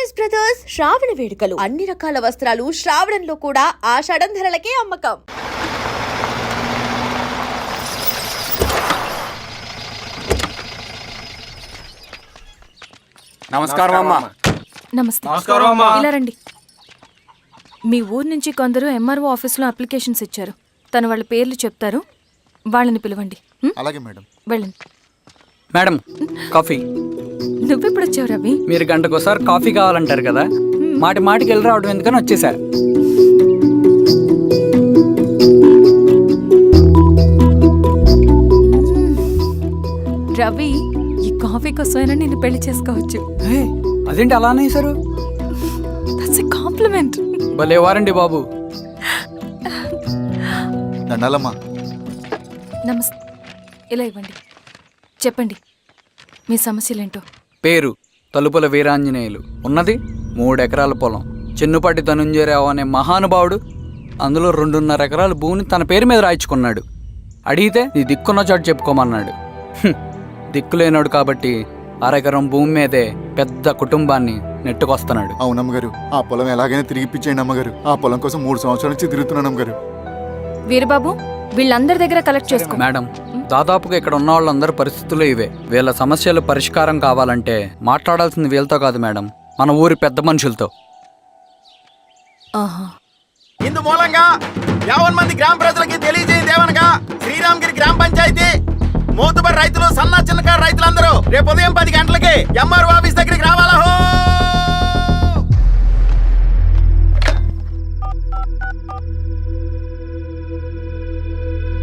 Saris brothers శ్రావణ వేడుకలు అన్ని రకాల వస్త్రాలు శ్రావణంలో కూడా ఆషాఢం ధరలకే అమ్మకం. నమస్కారం అమ్మా. నమస్తే. నమస్కారం అమ్మా. ఇలా రండి. మీ ఊరు నుంచి కొందరు ఎంఆర్ఓ ఆఫీస్లో అప్లికేషన్స్ ఇచ్చారు. తను వాళ్ళ పేర్లు చెప్తారు, వాళ్ళని పిలవండి. అలాగే మేడం. వెళ్ళండి. Madam, coffee. నువ్వెప్పుడు వచ్చావు రవి? మీరు గంటకోసారి కాఫీ కావాలంటారు కదా, మాటి మాటికి వెళ్ళి రావడం ఎందుకని వచ్చేసా. రవి, ఈ కాఫీ కోసమైనా నేను పెళ్లి చేసుకోవచ్చు. అదేంటి అలా అనేసారు? That's a compliment. భలే వారండి బాబు. దండాలమ్మా. నమస్తే. ఇలా ఇవ్వండి. చెప్పండి మీ సమస్యలేంటో. పేరు తలుపుల వీరాంజనేయులు, ఉన్నది 3 ఎకరాల పొలం. చెన్నుపాటి ధనుంజయరావు అనే మహానుభావుడు అందులో 2.5 ఎకరాల భూమిని తన పేరు మీద రాయించుకున్నాడు. అడిగితే నీ దిక్కున్న చోటు చెప్పుకోమన్నాడు. దిక్కులేనాడు కాబట్టి 1/2 ఎకరం భూమి మీదే పెద్ద కుటుంబాన్ని నెట్టుకొస్తున్నాడు. అవునమ్మగారు, ఆ పొలం ఎలాగైనా తిరిగి ఇప్పించేయండి అమ్మగారు. ఆ పొలం కోసం 3 సంవత్సరాల నుంచి తిరుగుతున్నాను అమ్మగారు. వీరబాబు, వీళ్ళందరి దగ్గర కలెక్ట్ చేసుకో. మేడం, దాదాపుగా ఇక్కడ ఉన్న వాళ్ళందరి పరిస్థితులు ఇవే. వీళ్ళ సమస్యలు పరిష్కారం కావాలంటే మాట్లాడాల్సింది వీళ్ళతో కాదు మేడం, మన ఊరి పెద్ద మనుషులతో. ఇందు మూలంగా 50 మంది గ్రామ ప్రజలకి తెలియజేయదేవనగా శ్రీరామగిరి గ్రామ పంచాయతీ మోతుబరి రైతులు, సన్న చిన్నకారు రైతులందరూ రేపు ఉదయం 10 గంటలకి ఎంఆర్ఓ ఆఫీస్ దగ్గరికి రావాలా.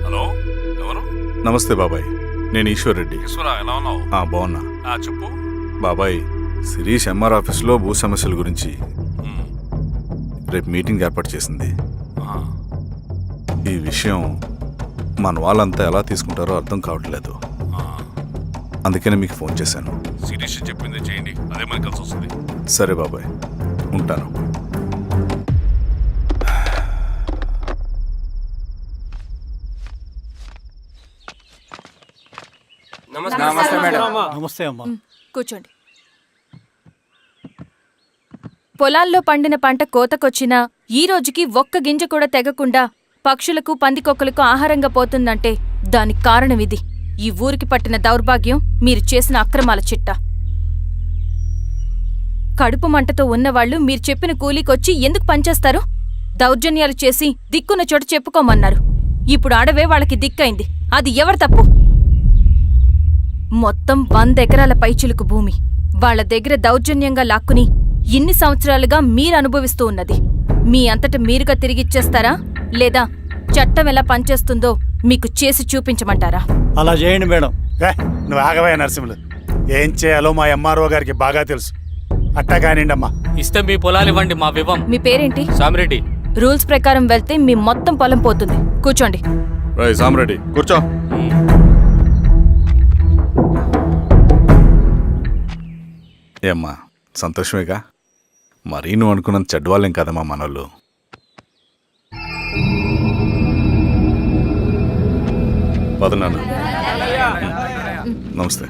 హలో, ఎవరు? నమస్తే బాబాయ్, నేను ఈశ్వర్ రెడ్డి. ఈశ్వరా, ఎలా ఉన్నావు? బాగున్నా. చెప్పు బాబాయ్, శిరీష్ ఎంఆర్ ఆఫీస్లో భూ సమస్యల గురించి రేపు మీటింగ్ ఏర్పాటు చేసింది. ఈ విషయం మన వాళ్ళంతా ఎలా తీసుకుంటారో అర్థం కావట్లేదు. అందుకనే మీకు ఫోన్ చేశాను. శిరీష్ చెప్పింది చేయండి, అదే మనకి కలిసి వస్తుంది. సరే బాబాయ్, ఉంటాను. నమస్తే మేడం. నమస్తే అమ్మా. కూర్చోండి. పొలాల్లో పండిన పంట కోతకొచ్చినా ఈ రోజుకి ఒక్క గింజ కూడా తెగకుండా పక్షులకు, పందికొక్కలకు ఆహారంగా పోతుందంటే దానికి కారణం ఇది. ఈ ఊరికి పట్టిన దౌర్భాగ్యం మీరు చేసిన అక్రమాల చిట్టా. కడుపు మంటతో ఉన్నవాళ్లు మీరు చెప్పిన కూలీకొచ్చి ఎందుకు పనిచేస్తారు? దౌర్జన్యాలు చేసి దిక్కున్న చోట చెప్పుకోమన్నారు. ఇప్పుడు ఆడవే వాళ్ళకి దిక్కైంది. అది ఎవరి తప్పు? మొత్తం 100 ఎకరాల పైచిలుకు భూమి వాళ్ల దగ్గర దౌర్జన్యంగా లాక్కుని ఇన్ని సంవత్సరాలుగా మీరు అనుభవిస్తూ ఉన్నది. మీ అంతట మీరుగా తిరిగిచ్చేస్తారా, లేదా చట్టం ఎలా పనిచేస్తుందో మీకు చేసి చూపించమంటారా? అలా చేయండి మేడం. నువ్వు ఆగవే నరసింహులు. ఏం చేయాలో మా ఎంఆర్ఓ గారికి బాగా తెలుసు. అట్టా కానివ్వండి అమ్మా. ఇస్తే మీ పొలాలు ఇవ్వండి, మా వివం. మీ పేరేంటి? సామిరెడ్డి. రూల్స్ ప్రకారం వెళ్తే మీ మొత్తం పొలం పోతుంది. కూర్చోండి. సామిరెడ్డి కూర్చో. ఏమ్మా, సంతోషమేగా? మరీ నువ్వు అనుకున్నంత చెడ్డవాళ్ళేం కదమ్మా మనోళ్ళు. పదనాన్న. నమస్తే.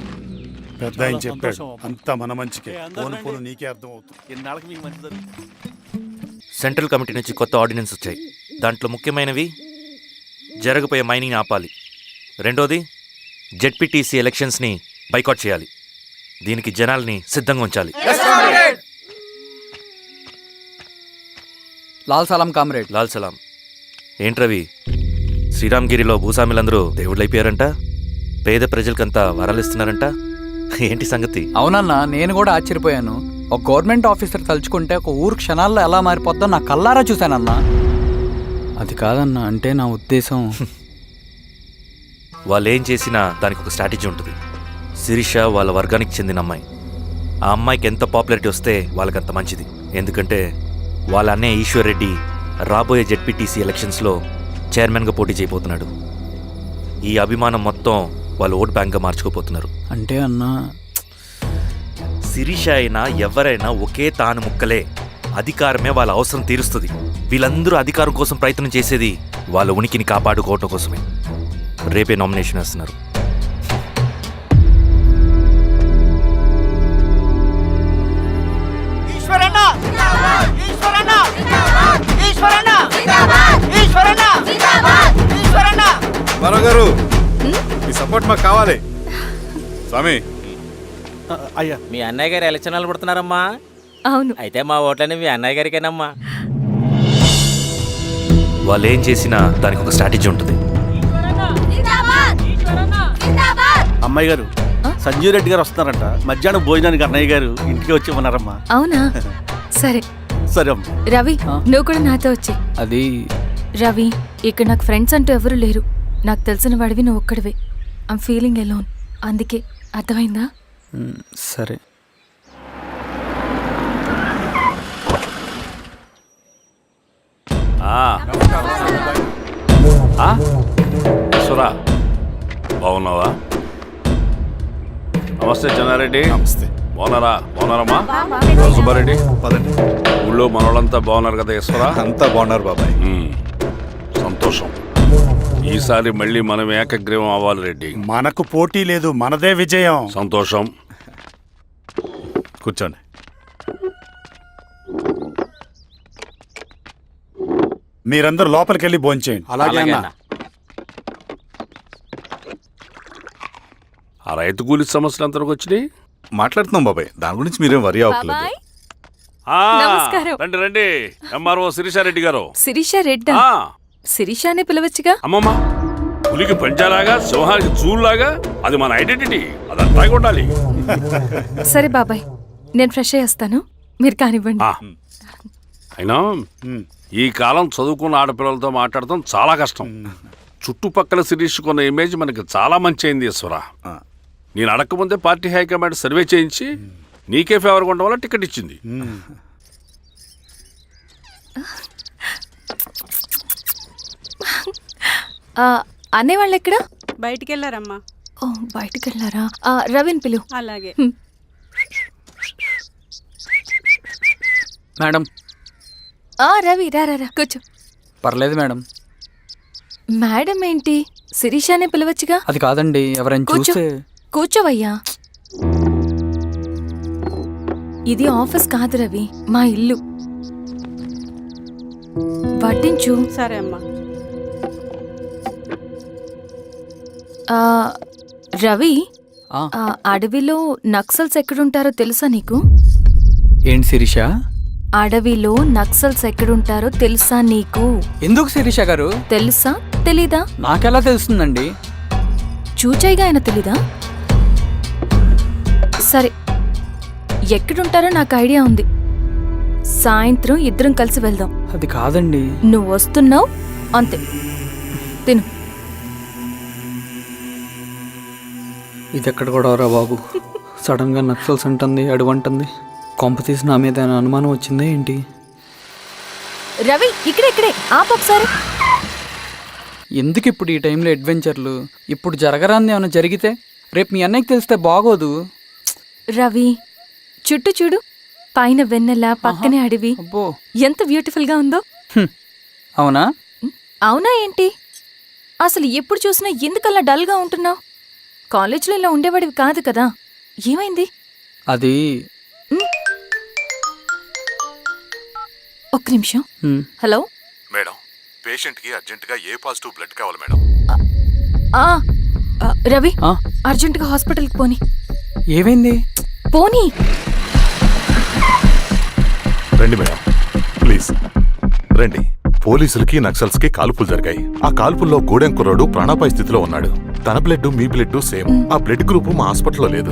పెద్ద ఆయన చెప్పాడు, అంతా మన మంచికే. పోను నీకే అర్థం అవుతుంది. సెంట్రల్ కమిటీ నుంచి కొత్త ఆర్డినెన్స్ వచ్చాయి. దాంట్లో ముఖ్యమైనవి జరగబోయే మైనింగ్ ఆపాలి, రెండోది జెడ్పీటీసీ ఎలక్షన్స్ని బైకాట్ చేయాలి, దీనికి జనాల్ని సిద్ధంగా ఉంచాలి. లాల్ సలాం కామ్రేడ్. లాల్ సలాం. ఏంట్రవి, శ్రీరామగిరిలో భూస్వాములందరూ దేవుళ్ళైపోయారంట, పేద ప్రజలకంతా వరాలు ఇస్తున్నారంట, ఏంటి సంగతి? అవునన్నా, నేను కూడా ఆశ్చర్యపోయాను. ఒక గవర్నమెంట్ ఆఫీసర్ తలుచుకుంటే ఒక ఊరు క్షణాల్లో ఎలా మారిపోద్దో నా కల్లారా చూశానన్నా. అది కాదన్నా, అంటే నా ఉద్దేశం వాళ్ళు ఏం చేసినా దానికి ఒక స్ట్రాటజీ ఉంటుంది. శిరీష వాళ్ళ వర్గానికి చెందిన అమ్మాయి. ఆ అమ్మాయికి ఎంత పాపులారిటీ వస్తే వాళ్ళకంత మంచిది. ఎందుకంటే వాళ్ళ అన్నయ్య ఈశ్వర్ రెడ్డి రాబోయే జెడ్పీటీసీ ఎలక్షన్స్లో చైర్మన్గా పోటీ చేయబోతున్నాడు. ఈ అభిమానం మొత్తం వాళ్ళు ఓట్ బ్యాంక్గా మార్చుకోపోతున్నారు. అంటే అన్నా, శిరీష అయినా ఎవరైనా ఒకే తాను ముక్కలే. అధికారమే వాళ్ళ అవసరం తీరుస్తుంది. వీళ్ళందరూ అధికారం కోసం ప్రయత్నం చేసేది వాళ్ళ ఉనికిని కాపాడుకోవటం కోసమే. రేపే నామినేషన్ వేస్తున్నారు. ఈశ్వర అమ్మారావు గారు మీ సపోర్ట్ మాకు కావాలి. స్వామి అయ్యా మీ అన్నయ్య గారు ఎలక్షన్ నిలబడుతున్నారమ్మా. అవును. అయితే మా ఓట్లని మీ అన్నయ్య గారికేనమ్మా. వాళ్ళు ఏం చేసినా దానికి ఒక స్ట్రాటజీ ఉంటుంది. అమ్మాయి గారు సంజీవ్ రెడ్డి గారు వస్తున్నారంట. మధ్యాహ్నం భోజనానికి అన్నయ్య గారు ఇంటికి వచ్చి ఉన్నారమ్మా. అవునా? సరే సరే అమ్మ. రవి, నువ్వు కూడా నాతో వచ్చి. అది రవి, ఇక్కడ నాకు ఫ్రెండ్స్ అంటూ ఎవరు లేరు. నాకు తెలిసిన వాడివి నువ్వు ఒక్కడివే. I'm feeling alone. అందుకే, అర్థమైందా? సరే. సురా బాగున్నావా? నమస్తే చెన్నారెడ్డి. నమస్తే. బాగున్నారమ్మా? సుబ్బారెడ్డి పదండి. ఊళ్ళో మనోళ్ళంతా బాగున్నారు కదా ఈశ్వరా? అంతా బాగున్నారు బాబాయ్. సంతోషం. ఈసారి మళ్ళీ మనం ఏకగ్రీవం అవ్వాలి రెడ్డి. మనకు పోటీ లేదు, మనదే విజయం. సంతోషం. కూర్చోండి. మీరందరూ లోపలికి వెళ్ళి భోంచేయండి. అలాగే అన్న. ఆ రైతు కూలి సమస్యలు ఎంతవరకు వచ్చినాయి? మాట్లాడుతున్నాం బాబాయ్, దాని గురించి మీరేం వరి అవ్వట్లేదు. బాబాయ్, ఆ, నమస్కారం. రండి రండి. ఎంఆర్ఓ శిరీషారెడ్డి గారు. శిరీష రెడ్డా? ఆ, శిరీష అనే పిలవచ్చుగా. అమ్మమ్మ, పులికి పంచాలాగా సింహానికి చూలాగా అది మన ఐడెంటిటీ. అది అంతా ఉండాలి. సరే బాబాయ్, నేను ఫ్రెష్ అయ్యి వస్తాను, మీరు కానివ్వండి. ఆ, అయినా ఈ కాలం చదువుకున్న ఆడపిల్లలతో మాట్లాడటం చాలా కష్టం. చుట్టుపక్కల శిరీషుకున్న ఇమేజ్ మనకి చాలా మంచి అయింది ఈశ్వరా. నేను అడగకముందే పార్టీ హైకమాండ్ సర్వే చేయించి నీకే ఫేవర్గా ఉండడం వల్ల టికెట్ ఇచ్చింది. అనేవాళ్ళు ఎక్కడ? బయటికి వెళ్ళారమ్మా. ఓ, బయటికి వెళ్ళారా? రవిని పిలు. అలాగే. మేడం. రవి, రా రా రా, కూర్చో. పర్లేదు మేడం. మేడం ఏంటి? శిరీష అనే పిలవచ్చుగా. అది కాదండి, ఎవరైనా కూర్చో. చూస్తే. కూర్చోవయ్యా. ఇది ఆఫీస్ కాదు రవి, మా ఇల్లు. వడ్డించు. సరే అమ్మా. రవి, ఆ, అడవిలో నక్సల్స్ ఎక్కడుంటారో తెలుసా నీకు? ఏంటి శిరీష? అడవిలో నక్సల్స్ ఎక్కడుంటారో తెలుసా నీకు? ఎందుకు శిరీష గారు? తెలుసా తెలీదా? నాకెలా తెలుస్తుందండి? చూచాయిగా ఆయన తెలీదా? సరే, ఎక్కడుంటారో నాకు ఐడియా ఉంది. సాయంత్రం ఇద్దరం కలిసి వెళ్దాం. అది కాదండి. నువ్వు వస్తున్నావు అంతే. తిను. ఇది ఎక్కడ కూడా రా బాబు. సడన్ గా నక్సల్స్ అంటుంది, అడువంటుంది. కొంప తీసి నా మీద ఏమైనా అనుమానం వచ్చిందే ఏంటి? రవి, ఇక్కడే ఆపొకసారి. ఎందుకు ఇప్పుడు ఈ టైంలో అడ్వెంచర్లు? ఇప్పుడు జరగరాంది ఏమైనా జరిగితే రేపు మీ అన్నయ్యకి తెలిస్తే బాగోదు. రవి, చుట్టూ చూడు. పైన వెన్నెల, పక్కనే అడవి. అబ్బో, ఎంత బ్యూటిఫుల్ గా ఉందో. అవునా? అవునా ఏంటి? అసలు ఎప్పుడు చూసినా ఎందుకలా డల్ గా ఉంటున్నావు? కాలేజీలో ఇలా ఉండేవాడివి కాదు కదా, ఏమైంది? అది ఒక్క నిమిషం. హలో మేడం, పేషెంట్కి అర్జెంటుగా ఏ పాజిటివ్ బ్లడ్ కావాలి మేడం. రవి, ఆ? అర్జెంటుగా హాస్పిటల్కి పోని. ఏమైంది? పోనీ. రండి మేడం, ప్లీజ్ రండి. పోలీసులకి నక్సల్స్కి కాల్పులు జరిగాయి. ఆ కాల్పుల్లో గూడెం కుర్రాడు ప్రాణాపాయ స్థితిలో ఉన్నాడు. తన బ్లడ్ మీ బ్లడ్ సేమ్. ఆ బ్లడ్ గ్రూప్ మా హాస్పిటల్లో లేదు.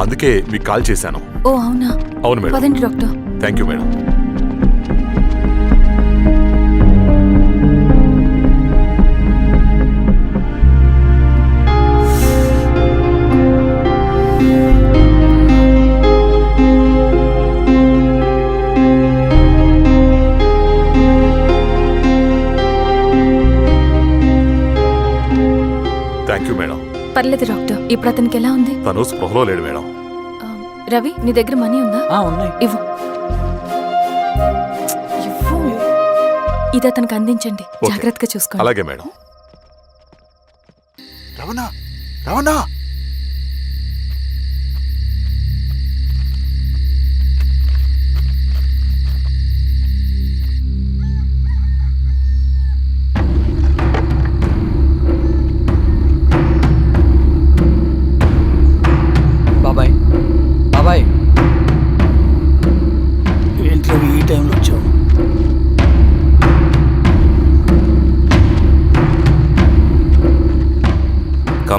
అందుకే మీకు కాల్ చేశాను. ఓ అవునా? అవును మేడం. పదండి doctor. Thank you madam. Thank you madam. పర్లేదు డాక్టర్. ఇప్పుడు అతనికి ఎలా ఉంది? తను స్పృహలో లేడు మేడం. రవి, నీ దగ్గర మనీ ఉందా? ఉన్నాయి. ఇవ్వు. ఇది అతనికి అందించండి. ఓకే. జాగ్రత్తగా చూసుకోండి. అలాగే మేడం. రవణ, రవణ.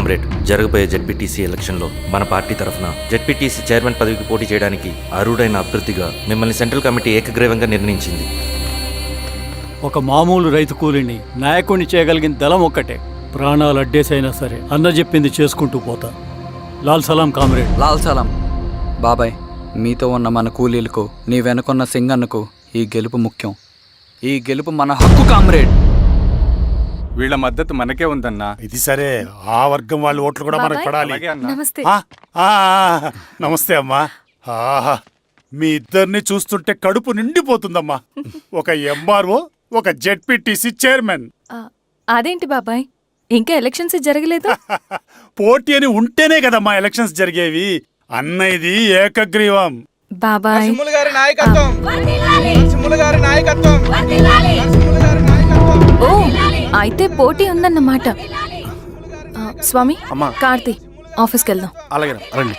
కామ్రేడ్, జరగబోయే జెడ్పీటీసీ ఎలక్షన్లో మన పార్టీ తరఫున జెడ్పీటీసీ చైర్మన్ పదవికి పోటీ చేయడానికి అర్హుడైన అభ్యర్థిగా మిమ్మల్ని సెంట్రల్ కమిటీ ఏకగ్రీవంగా నిర్ణయించింది. ఒక మామూలు రైతు కూలిని నాయకుడిని చేయగలిగిన దళం ఒక్కటే. ప్రాణాలు అడ్డేసైనా సరే అన్న చెప్పింది చేసుకుంటూ పోతా. లాల్ సలాం కామ్రేడ్. లాల్ సలాం. బాబాయ్, మీతో ఉన్న మన కూలీలకు, నీ వెనుకున్న సింగన్నకు ఈ గెలుపు ముఖ్యం. ఈ గెలుపు మన హక్కు కామ్రేడ్. వీళ్ళ మద్దతు మనకే ఉందన్నా. ఇది సరే, ఆ వర్గం వాళ్ళ ఓట్లు కూడా మనకు పడాలి. నమస్తే. నమస్తే అమ్మా. ఆహా, మీ ఇద్దరిని చూస్తుంటే కడుపు నిండిపోతుందమ్మా. ఒక ఎంఆర్ఓ, ఒక జెడ్పీటీసీ చైర్మన్. అదేంటి బాబాయ్, ఇంకా ఎలక్షన్స్ జరగలేదు? పోటీ అని ఉంటేనే కదమ్మా ఎలక్షన్స్ జరిగేవి. అన్నయ్యది ఏకగ్రీవం. బాబాయ్, ఓ అయితే పోటీ ఉందన్నమాట. స్వామి, కార్తీ, ఆఫీస్కి వెళ్దాం. అలాగే రండి.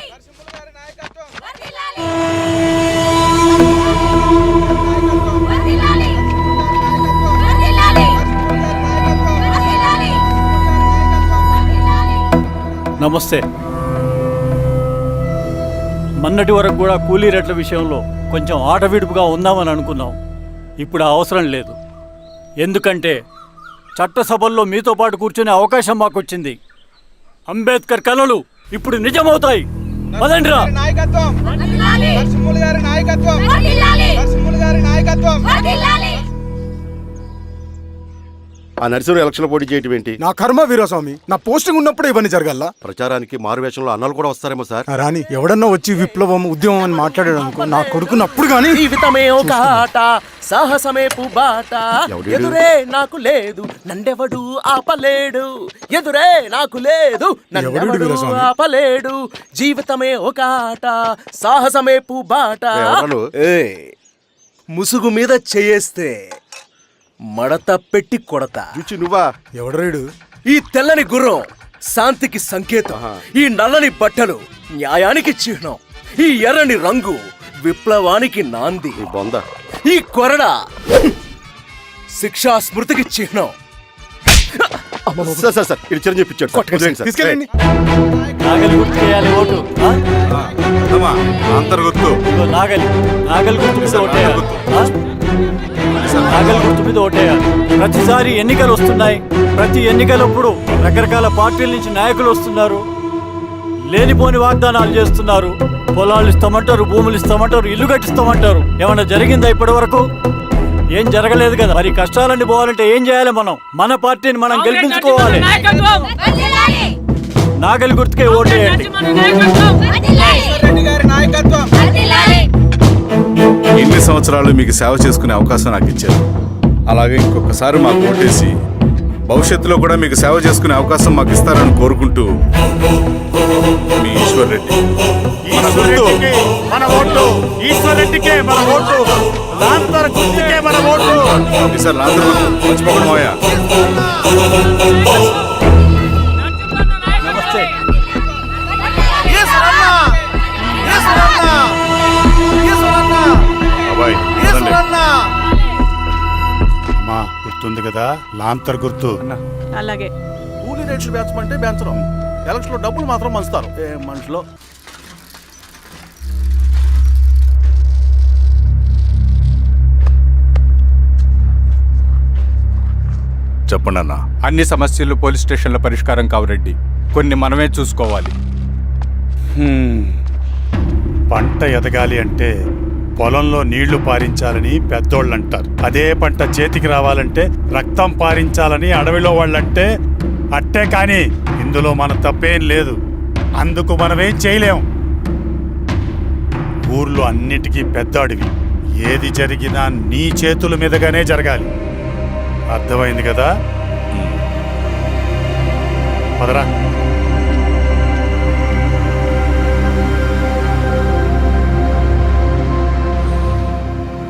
నమస్తే. మొన్నటి వరకు కూడా కూలీ రేట్ల విషయంలో కొంచెం ఆటవిడుపుగా ఉందామని అనుకున్నాం. ఇప్పుడు ఆ అవసరం లేదు. ఎందుకంటే చట్టసభల్లో మీతో పాటు కూర్చునే అవకాశం మాకొచ్చింది. అంబేద్కర్ కలలు ఇప్పుడు నిజమవుతాయి. పదండ్రా. ఆ నర్సరీ ఎలక్షన్ పోటీ చేయటం ఏంటి? నా కర్మ వీరస్వామి, నా పోస్టింగ్ ఉన్నప్పుడు ఇవన్నీ జరగాల. ప్రచారానికి మారువేషంలో అన్నలు కూడా వస్తారేమో సార్. రాని ఎవడన్నా వచ్చి విప్లవం, ఉద్యమం అని మాట్లాడాడు అనుకో, నా కొడుకుని అప్పుడు గానీ జీవితమే ఒక ఆట, సాహసమే పుబాట. ఎదురే నాకు లేదు, నన్నెవడు ఆపలేడు. ఎదురే నాకు లేదు, నన్నెవడు ఆపలేడు. జీవితమే ఒక ఆట, సాహసమే పుబాట. ముసుగు మీద చేయేస్తే మడత పెట్టి కొడతా. నువ్వా? ఎవడరేడు? ఈ తెల్లని గుర్రం శాంతికి సంకేతం. ఈ నల్లని బట్టలు న్యాయానికి చిహ్నం. ఈ ఎర్రని రంగు విప్లవానికి నాంది. ఈ కొరడ శిక్షా స్మృతికి చిహ్నం. సార్ ఇది చిరంజీవి పిచ్చాడు. తీసుకెళ్ళండి. నాగలి గుర్తు చేయాలి ఓటు. అంతర్గుర్తు. నాగలి గుర్తు మీద ఓటేయాలి. నాగలి గుర్తు మీద ఓటేయాలి. ప్రతిసారి ఎన్నికలు వస్తున్నాయి. ప్రతి ఎన్నికలప్పుడు రకరకాల పార్టీల నుంచి నాయకులు వస్తున్నారు. లేనిపోని వాగ్దానాలు చేస్తున్నారు. పొలాలు ఇస్తామంటారు, భూములు ఇస్తామంటారు, ఇల్లు కట్టిస్తామంటారు. ఏమన్నా జరిగిందా ఇప్పటి వరకు? ఏం జరగలేదు కదా. మరి కష్టాలన్నీ పోవాలంటే ఏం చేయాలి? మన పార్టీని మనం గెలిపించుకోవాలి. నాగలి గుర్తుకే ఓటేయండి. ఇన్ని సంవత్సరాలు మీకు సేవ చేసుకునే అవకాశం నాకు ఇచ్చారు. అలాగే ఇంకొకసారి మాకు ఓటేసి భవిష్యత్తులో కూడా మీకు సేవ చేసుకునే అవకాశం మాకు ఇస్తారని కోరుకుంటూ, మీ ఈశ్వర్ రెడ్డి. మన ఓటు ఈశ్వర్ రెడ్డికే, మన ఓటు లాంతర్ గుర్తుకే, మన ఓటు. సార్ లాంతర్ మర్చిపోకుండా మోయా. నమస్తే. అమ్మా, గుర్తుంది కదా లాంతర్ గుర్తు. అలాగే. కూలీ రేట్లు పెంచమంటే పెంచడం, ఎలక్షన్ లో డబ్బులు మాత్రం మంచుతారు. ఏ మనుషులో. చెప్పండి అన్న. అన్ని సమస్యలు పోలీస్ స్టేషన్ల పరిష్కారం కావు రెడ్డి. కొన్ని మనమే చూసుకోవాలి. పంట ఎదగాలి అంటే పొలంలో నీళ్లు పారించాలని పెద్దోళ్ళు అంటారు. అదే పంట చేతికి రావాలంటే రక్తం పారించాలని అడవిలో వాళ్ళంటే అట్టే. కానీ ఇందులో మన తప్పేం లేదు. అందుకు మనమేం చేయలేం. ఊర్లో అన్నిటికీ పెద్ద అడవి. ఏది జరిగినా నీ చేతుల మీదగానే జరగాలి. అర్థమైంది కదా? పదరా.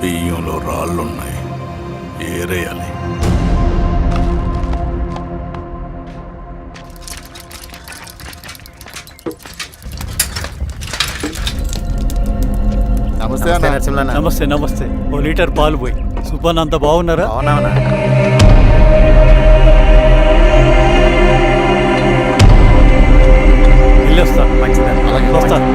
బియ్యంలో రాళ్ళున్నాయి, ఏరేయాలి. నమస్తే. నమస్తే. ఓ లీటర్ పాలు పోయి. సుబ్బన్, అంత బాగున్నారా? అవునా? వెళ్ళొస్తాను. మంచిది, వస్తాను.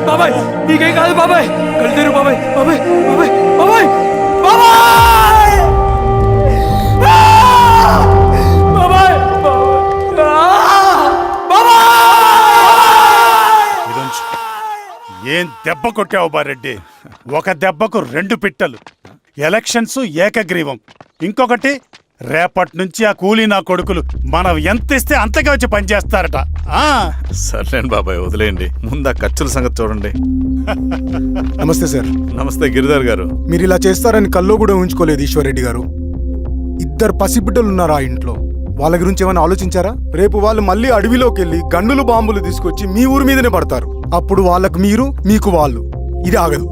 బాబాయ్ నీకేం కాదు బాబాయ్, కళ్ళు బాబాయ్. బాబాయ్ బాబాయ్ బాబాయ్ బాబాయ్ ఇదొంచు. ఏం దెబ్బ కొట్టావు బారెడ్డి? ఒక దెబ్బకు 2 పిట్టలు. ఎలక్షన్స్ ఏకగ్రీవం. ఇంకొకటి, రేపటి నుంచి ఆ కూలీ నా కొడుకులు మనం ఎంత ఇస్తే అంతగా వచ్చి పనిచేస్తారట. సర్లేండి బాబాయ్, వదిలేయండి. ముందు ఆ ఖర్చుల సంగతి చూడండి. నమస్తే సార్. నమస్తే గిరిధర్ గారు. మీరు ఇలా చేస్తారని కల్లో కూడా ఊహించుకోలేదు ఈశ్వర్రెడ్డి గారు. 2 పసిబిడ్డలు ఉన్నారు ఆ ఇంట్లో. వాళ్ళ గురించి ఏమైనా ఆలోచించారా? రేపు వాళ్ళు మళ్ళీ అడవిలోకి వెళ్ళి గన్నులు బాంబులు తీసుకొచ్చి మీ ఊరి మీదనే పడతారు. అప్పుడు వాళ్ళకు మీరు, మీకు వాళ్ళు. ఇది ఆగదు.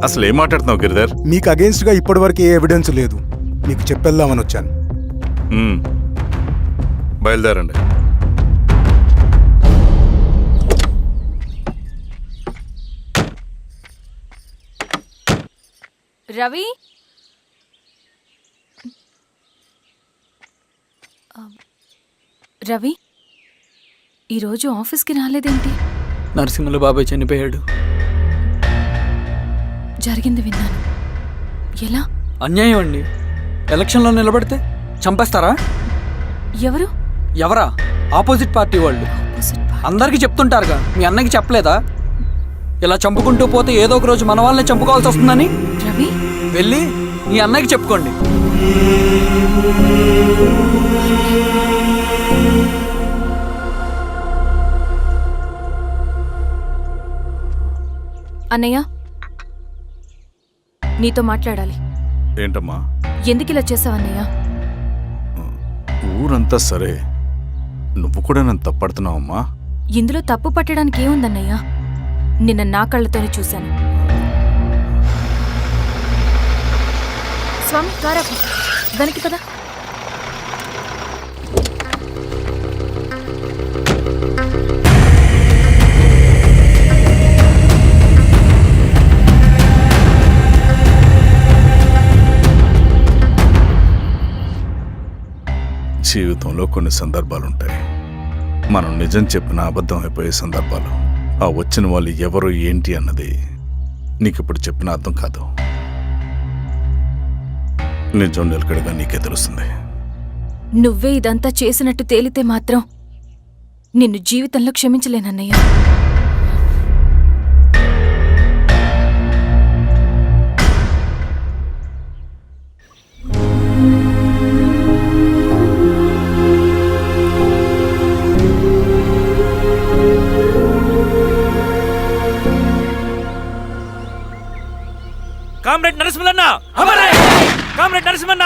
అసలు ఏం మాట్లాడుతున్నావు గిరిధర్? మీకు అగేన్స్ట్ గా ఇప్పటివరకు ఏ ఎవిడెన్స్ లేదు. మీకు చెప్పేద్దామని వచ్చాను. బయలుదేరండి. రవి, రవి ఈరోజు ఆఫీస్కి రాలేదేంటి? నరసింహుల బాబాయ్ చనిపోయాడు. జరిగింది విన్నాను. ఎలా? అన్యాయం అండి. ఎలక్షన్లో నిలబడితే చంపేస్తారా? ఎవరు? ఎవరా? ఆపోజిట్ పార్టీ వాళ్ళు. అందరికీ చెప్తుంటారుగా, మీ అన్నకి చెప్పలేదా? ఇలా చంపుకుంటూ పోతే ఏదో ఒక రోజు మన వాళ్ళని చంపుకోవాల్సి వస్తుందని. రవి, వెళ్ళి మీ అన్నకి చెప్పుకోండి. అన్నయ్య, నీతో మాట్లాడాలి. ఏంటమ్మా? ఎందుకు ఇలా చేసావన్నయ్య? ఊరంతా సరే, నువ్వు కూడా నన్ను తప్పడుతున్నావమ్మా. ఇందులో తప్పు పట్టడానికి ఏముందన్నయ్య? నిన్న నా కళ్ళతోనే చూశాను. స్వామి, కారాపు దానికి పద. జీవితంలో కొన్ని సందర్భాలుంటాయి. మనం నిజం చెప్పిన అబద్ధం అయిపోయే సందర్భాలు. ఆ వచ్చిన వాళ్ళు ఎవరు ఏంటి అన్నది నీకిప్పుడు చెప్పిన అర్థం కాదు. నిజం నిలకడగా నీకే తెలుస్తుంది. నువ్వే ఇదంతా చేసినట్టు తేలితే మాత్రం నిన్ను జీవితంలో క్షమించలేనన్నయ్య. Comrade Narasimhanna, comrade Narasimhanna,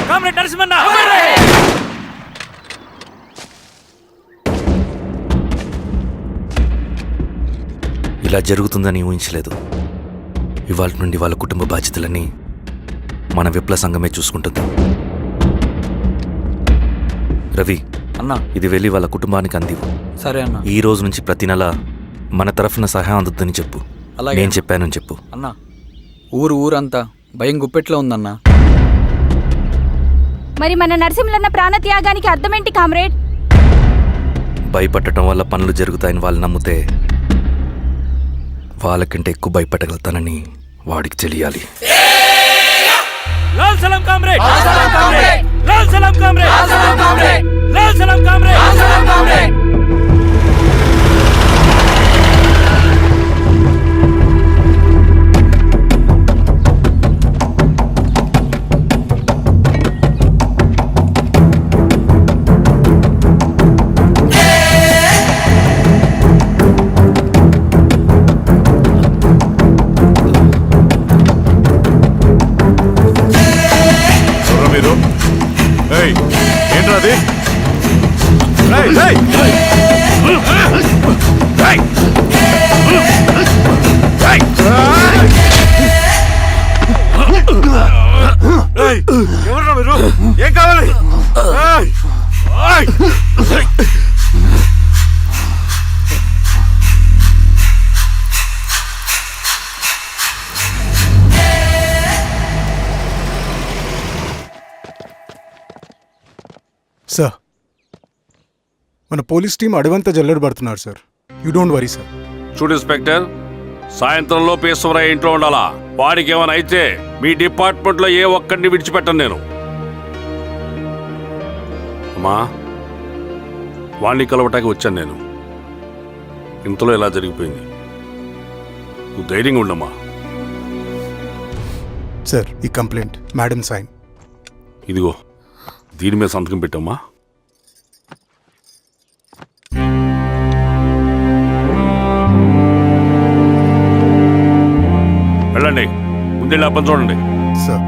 comrade Narasimhanna. ఇలా జరుగుతుందని ఊహించలేదు. ఇవాళ నుండి వాళ్ళ కుటుంబ బాధ్యతలన్నీ మన విప్లవ సంఘమే చూసుకుంటుంది. రవి అన్నా ఇది వెళ్ళి వాళ్ళ కుటుంబానికి అందివు. సరే అన్నా. ఈ రోజు నుంచి ప్రతి నెల మన తరఫున సహాయం అందుతుందని చెప్పు. అలాగే నేను చెప్పానని చెప్పు. అన్నా ఊరంతా భయం గుప్పెట్లో ఉందన్నా. మరి మన నరసింహులన్న ప్రాణత్యాగానికి అర్థమేంటి కామ్రేడ్? భయపడటం వల్ల పనులు జరుగుతాయని వాళ్ళు నమ్మితే వాళ్ళకంటే ఎక్కువ భయపడగలుగుతానని వాడికి తెలియాలి. లాల్ సలాం కామ్రేడ్! లాల్ సలాం కామ్రేడ్! లాల్ సలాం కామ్రేడ్! మీరు ఏంట్రా అది? ఎవరు మీరు? ఏం కావాలి? సార్, మన పోలీస్ టీం అడవంతా జల్లెడ పడుతున్నారు sir. You don't worry sir. చూడు ఇన్స్పెక్టర్, సాయంత్రంలో పేశ్వరయ్య ఇంట్లో ఉండాలా. వాడికి ఏమైనా అయితే మీ డిపార్ట్మెంట్లో ఏ ఒక్కడిని విడిచిపెట్టను నేను. అమ్మా, వాణ్ణి కలవటానికి వచ్చాను నేను. ఇంతలో ఎలా జరిగిపోయింది. నువ్వు ధైర్యంగా ఉండమ్మా. సార్, ఈ కంప్లైంట్ మేడం సైన్. ఇదిగో దీని మీద సంతకం పెట్టమ్మా. వెళ్ళండి, ముందెళ్ళి అబ్బని చూడండి. సార్,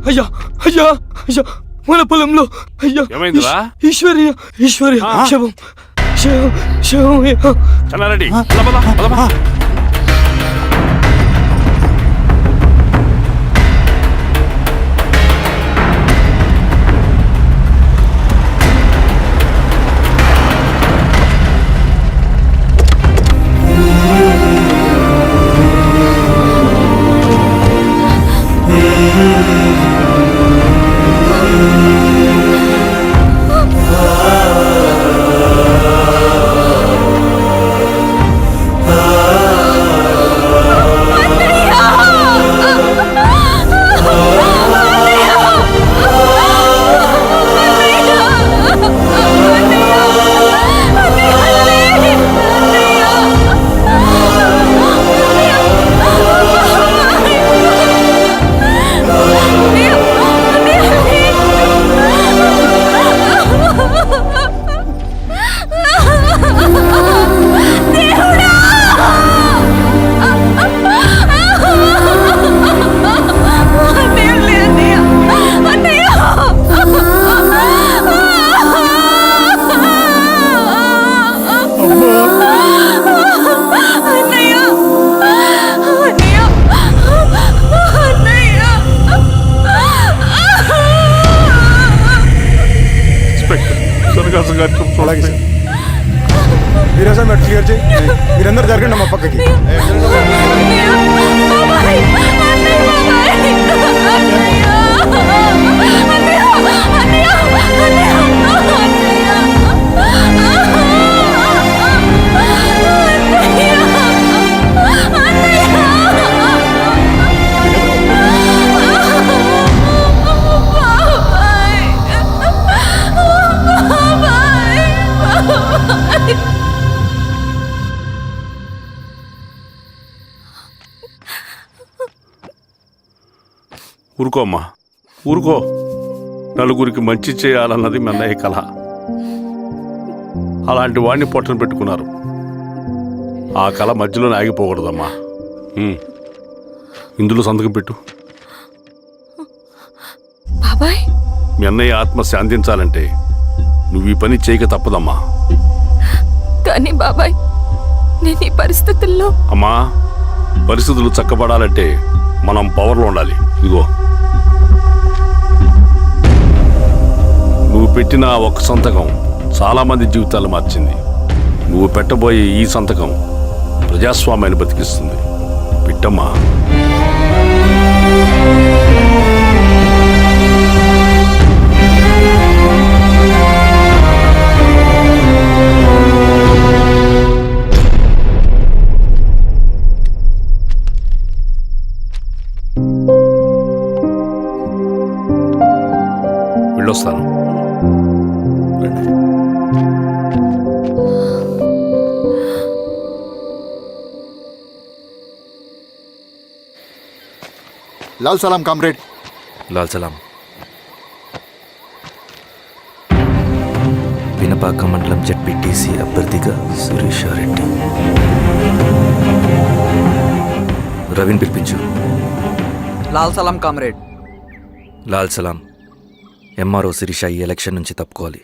అయ్యా అయ్యా అయ్యా, మన పొలంలో అయ్యా. ఏమైందిరా? ఈశ్వర్య శవం శవం శవం. చెన్నారెడ్డి, పద, పద, పద. అలాగే సార్. మీరేసా మీరు క్లియర్ చేయి. మీరందరూ జరగండి మా పక్కకి. ఊరుకో అమ్మా, ఊరుకో. నలుగురికి మంచి చేయాలన్నది మీ అన్నయ్య కళ. అలాంటి వాడిని పొట్టను పెట్టుకున్నారు. ఆ కళ మధ్యలోనే ఆగిపోకూడదమ్మా. ఇందులో సంతకం పెట్టు. బాబాయ్, మీ అన్నయ్య ఆత్మ శాంతించాలంటే నువ్వు ఈ పని చేయక తప్పదమ్మా. కానీ బాబాయ్, నేను ఈ పరిస్థితుల్లో... అమ్మా, పరిస్థితులు చక్కబడాలంటే మనం పవర్లో ఉండాలి. ఇదిగో, నువ్వు పెట్టిన ఆ ఒక్క సంతకం చాలా మంది జీవితాలు మార్చింది. నువ్వు పెట్టబోయే ఈ సంతకం ప్రజాస్వామ్యాన్ని బతికిస్తుంది. పెట్టమ్మా. వెళ్ళొస్తాను. లాల్ సలాం కామ్రేడ్. లాల్ సలాం. పినపాక మండలం జెడ్పీటీసీ అభ్యర్థిగా శిరీషారెడ్డి. రవిని పిలిపించు. లాల్ సలాం కామ్రేడ్. లాల్ సలాం. ఎంఆర్ఓ శిరీష ఈ ఎలక్షన్ నుంచి తప్పుకోవాలి.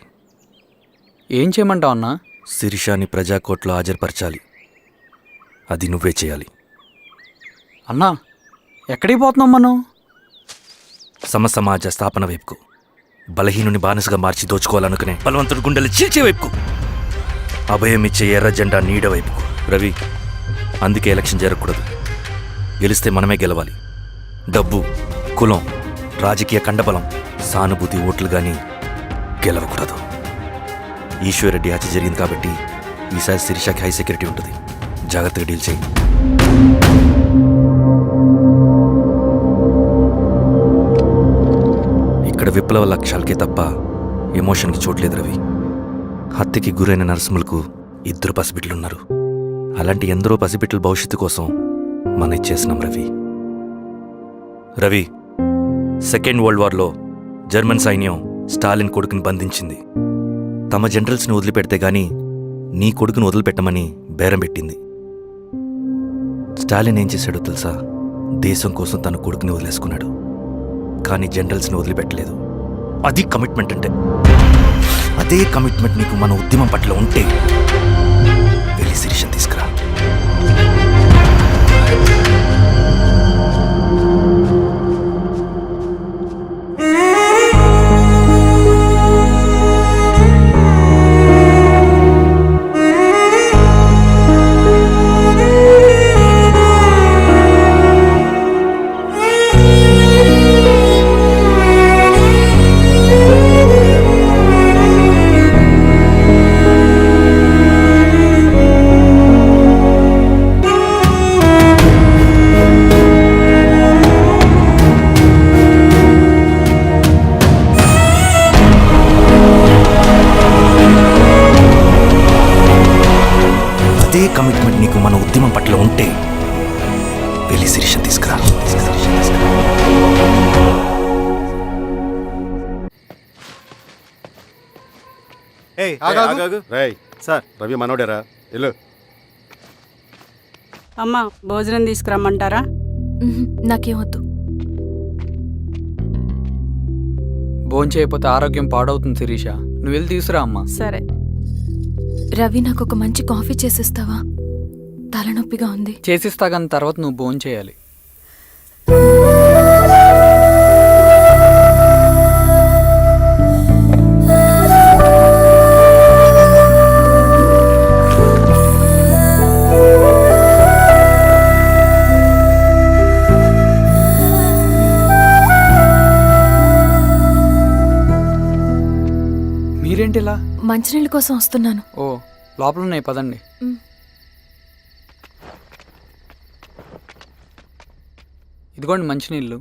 ఏం చేయమంటావు అన్నా? శిరీషాని ప్రజాకోర్టులో హాజరుపరచాలి. అది నువ్వే చేయాలి. అన్నా, ఎక్కడికి పోతున్నాం మనం? సమసమాజ స్థాపన వైపుకు. బలహీనుని బానిసగా మార్చి దోచుకోవాలనుకునే బలవంతుడి గుండెలు చీల్చే వైపుకు. అభయం ఇచ్చే ఎర్ర జెండా నీడ వైపుకు. రవి, అందుకే ఎలక్షన్ జరగకూడదు. గెలిస్తే మనమే గెలవాలి. డబ్బు, కులం, రాజకీయ కండబలం, సానుభూతి ఓట్లు కానీ గెలవకూడదు. ఈశ్వర్రెడ్డి హత్య జరిగింది కాబట్టి ఈసారి శిరీషకి హై సెక్యూరిటీ ఉంటుంది. జాగ్రత్తగా డీల్ చేయి. ఇక్కడ విప్లవ లక్ష్యాలకే తప్ప ఎమోషన్కి చోట్లేదు రవి. హత్యకి గురైన నరసింహులకు 2 పసిబిడ్డలున్నారు. అలాంటి ఎందరో పసిబిడ్డల భవిష్యత్తు కోసం మనం ఇచ్చేసినాం రవి. రవి, సెకండ్ వరల్డ్ వార్లో జర్మన్ సైన్యం స్టాలిన్ కొడుకుని బంధించింది. తమ జనరల్స్ని వదిలిపెడితే గాని నీ కొడుకును వదిలిపెట్టమని బేరం పెట్టింది. స్టాలిన్ ఏం చేశాడో తెలుసా? దేశం కోసం తన కొడుకుని వదిలేసుకున్నాడు. కానీ జనరల్స్ని వదిలిపెట్టలేదు. అది కమిట్మెంట్ అంటే. అదే కమిట్మెంట్ నీకు మన ఉద్యమం పట్ల ఉంటే వెళ్ళి శిరీషను తీసుకురా. అదే కమిట్మెంట్ నీకు మన ఉద్యమం పట్ల ఉంటే వెళ్ళి శిరీషను తీసుకురా. సార్, రవి మనోడేరా? వెళ్ళు. అమ్మా, భోజనం తీసుకురమ్మంటారా? నాకేమొద్దు. భోంచేయకపోతే ఆరోగ్యం పాడవుతుంది శిరీష. నువ్వు వెళ్ళి తీసురా అమ్మా. సరే. రవి, నాకు ఒక మంచి కాఫీ చేసిస్తావా? తలనొప్పిగా ఉంది. చేసిస్తా కానీ తర్వాత నువ్వు భోంచేయాలి. మీరేంటిలా? మంచినీళ్ళ కోసం వస్తున్నాను. ఓ, లోపల ఉన్నాయి, పదండి. ఇదిగోండి మంచినీళ్ళు.